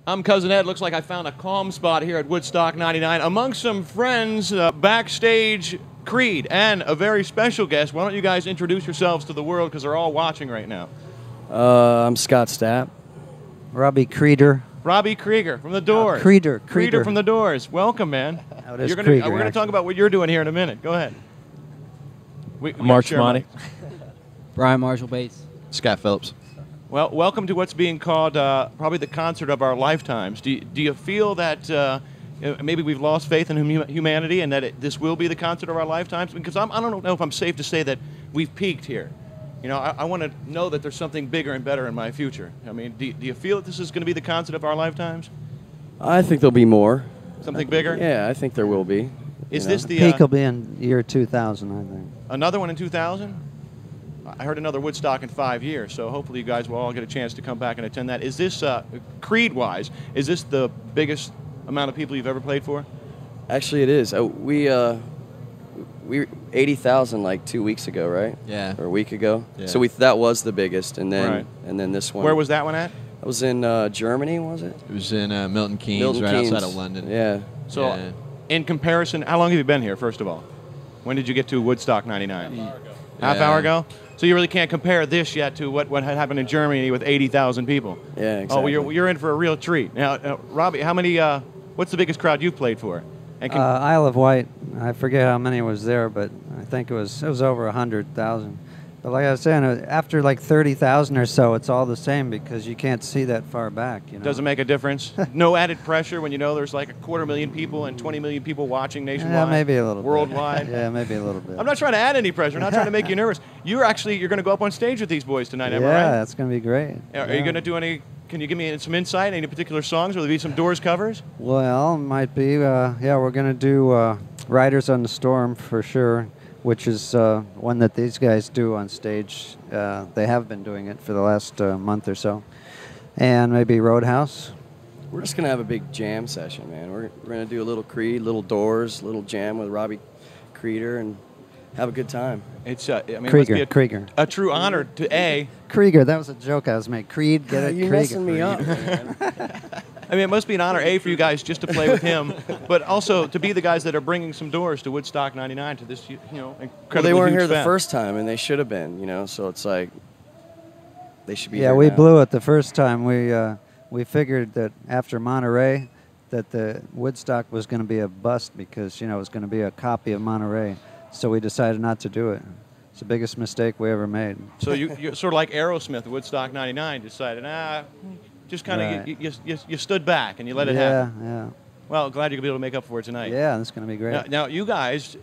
I'm Cousin Ed. Looks like I found a calm spot here at Woodstock 99 among some friends backstage, Creed, and a very special guest. Why don't you guys introduce yourselves to the world, because they're all watching right now. I'm Scott Stapp. Robbie Creeder. Robbie Krieger from The Doors. Creeder from The Doors. Welcome, man. Oh, it is We're Krieger, going to talk about what you're doing here in a minute. Go ahead. Mark Tremonti. Brian Marshall Bates. Scott Phillips. Well, welcome to what's being called probably the concert of our lifetimes. Do you feel that maybe we've lost faith in humanity and that this will be the concert of our lifetimes? Because I don't know if I'm safe to say that we've peaked here. You know, I want to know that there's something bigger and better in my future. I mean, do you feel that this is going to be the concert of our lifetimes? I think there'll be more. Something bigger? Yeah, I think there will be. Is this the peak will be in year 2000, I think. Another one in 2000? I heard another Woodstock in 5 years, so hopefully you guys will all get a chance to come back and attend that. Is this, Creed-wise, is this the biggest amount of people you've ever played for? Actually, it is. We 80,000 like 2 weeks ago, right? Yeah. Or a week ago. Yeah. So that was the biggest, and then Right. and then this one. Where was that one at? It was in Germany, was it? It was in Milton Keynes, Milton right Keynes. outside of London. Yeah. So, Yeah. in comparison, how long have you been here, first of all? When did you get to Woodstock 99? Half Yeah. hour ago? So you really can't compare this yet to what had happened in Germany with 80,000 people. Yeah, exactly. Oh, well, you're in for a real treat. Now, Robbie, how many? What's the biggest crowd you've played for? And Isle of Wight, I forget how many was there, but I think it was over 100,000. But like I was saying, after like 30,000 or so, it's all the same because you can't see that far back. You know? doesn't make a difference. No added pressure when you know there's like 250,000 people and 20 million people watching nationwide. Yeah, maybe a little worldwide. bit. Yeah, maybe a little bit. I'm not trying to add any pressure. I'm not trying to make you nervous. You're going to go up on stage with these boys tonight, am I right? Yeah, that's going to be great. Are you going to do any? Can you give me some insight? Any particular songs? Will there be some Doors covers? Well, might be. Yeah, we're going to do Riders on the Storm for sure, which is one that these guys do on stage. They have been doing it for the last month or so. And maybe Roadhouse. We're just gonna have a big jam session, man. We're gonna do a little Creed, little Doors, little jam with Robbie Creeder, and have a good time. It's I mean, Krieger, it must be Krieger. a true honor to Krieger, that was a joke I was making. Creed, get it? You're Krieger. messing me up, man. I mean, it must be an honor, for you guys just to play with him, but also to be the guys that are bringing some Doors to Woodstock 99 to this, incredibly Well, they weren't huge here the fan. first time, and they should have been, so it's like they should be Yeah, here we now. blew it the first time. We figured that after Monterey, that the Woodstock was going to be a bust because, it was going to be a copy of Monterey. So we decided not to do it. It's the biggest mistake we ever made. So you're sort of like Aerosmith, Woodstock 99, decided, just kind of, Right. you stood back and you let it Yeah, happen. yeah. Well, glad you're going to be able to make up for it tonight. Yeah, that's going to be great. Now, you guys,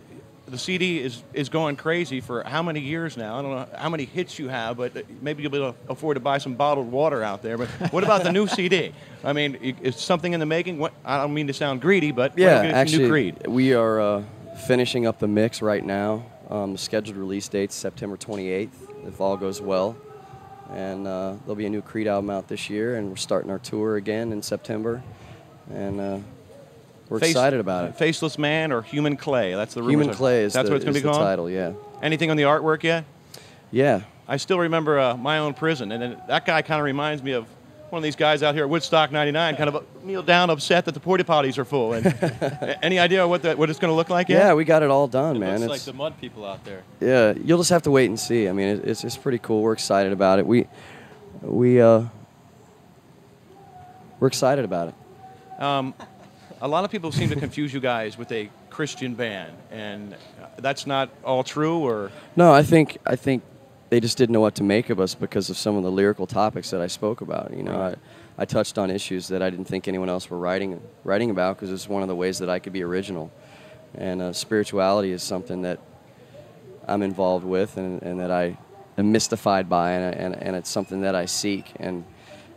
the CD is going crazy for how many years now? I don't know how many hits you have, but maybe you'll be able to afford to buy some bottled water out there. But what about the new CD? I mean, is something in the making? I don't mean to sound greedy, but Yeah, when we get actually, new Creed? we are finishing up the mix right now. The scheduled release date's September 28th, if all goes well. And there'll be a new Creed album out this year, and we're starting our tour again in September. And we're excited about it. Faceless Man or Human Clay? That's the rumors. Human Clay is That's what it's going to be the called? title, yeah. Anything on the artwork yet? Yeah. I still remember My Own Prison, and then that guy kind of reminds me of one of these guys out here at Woodstock 99, kind of kneeled down upset that the porta potties are full. And any idea what it's going to look like yet? Yeah, we got it all done, man. Looks like the mud people out there. Yeah, you'll just have to wait and see. I mean, it's pretty cool. We're excited about it. We're excited about it. A lot of people seem to confuse you guys with a Christian band, and that's not all true, or? No, I think they just didn't know what to make of us because of some of the lyrical topics that I spoke about. Right. I touched on issues that I didn't think anyone else were writing about because it's one of the ways that I could be original. And spirituality is something that I'm involved with and that I am mystified by, and it's something that I seek. And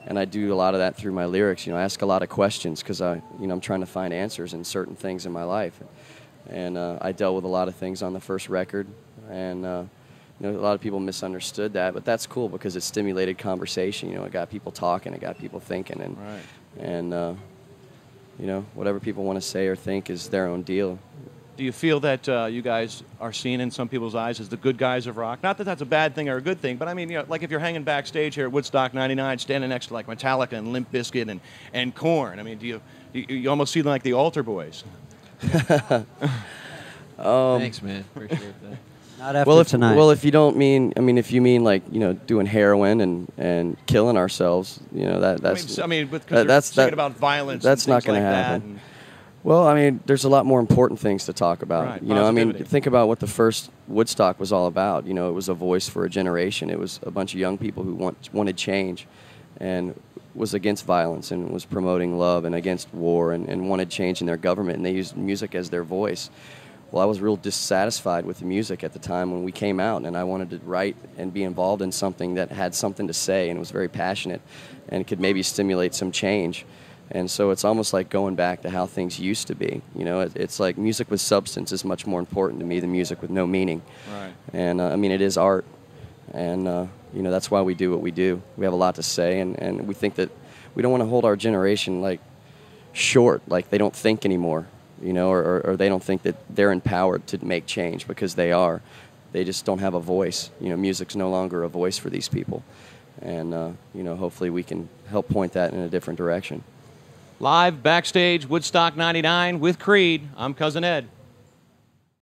I do a lot of that through my lyrics. I ask a lot of questions because I'm trying to find answers in certain things in my life. And I dealt with a lot of things on the first record, and a lot of people misunderstood that, but that's cool because it stimulated conversation. It got people talking, it got people thinking, and whatever people want to say or think is their own deal. Do you feel that you guys are seen in some people's eyes as the good guys of rock? Not that that's a bad thing or a good thing, but I mean, like if you're hanging backstage here at Woodstock '99, standing next to like Metallica and Limp Bizkit and Korn, I mean, do you almost see them like the altar boys? Thanks, man. Appreciate that. Not after tonight. Well, if you don't mean, I mean, if you mean like, you know, doing heroin and killing ourselves, you know, that's. I mean, that's thinking about violence. That's and not going like to happen. Well, I mean, there's a lot more important things to talk about. Right, you know, I mean, positivity. think about what the first Woodstock was all about. You know, it was a voice for a generation. It was a bunch of young people who wanted change and was against violence and was promoting love and against war and wanted change in their government, and they used music as their voice. Well, I was real dissatisfied with the music at the time when we came out, and I wanted to write and be involved in something that had something to say and was very passionate and could maybe stimulate some change. And so it's almost like going back to how things used to be. You know, it's like music with substance is much more important to me than music with no meaning. Right. And I mean, it is art, and you know, that's why we do what we do. We have a lot to say, and we think that we don't want to hold our generation like short, like they don't think anymore, you know, or they don't think that they're empowered to make change, because they are. They just don't have a voice. You know, music's no longer a voice for these people, and you know, hopefully we can help point that in a different direction. Live backstage, Woodstock '99 with Creed. I'm Cousin Ed.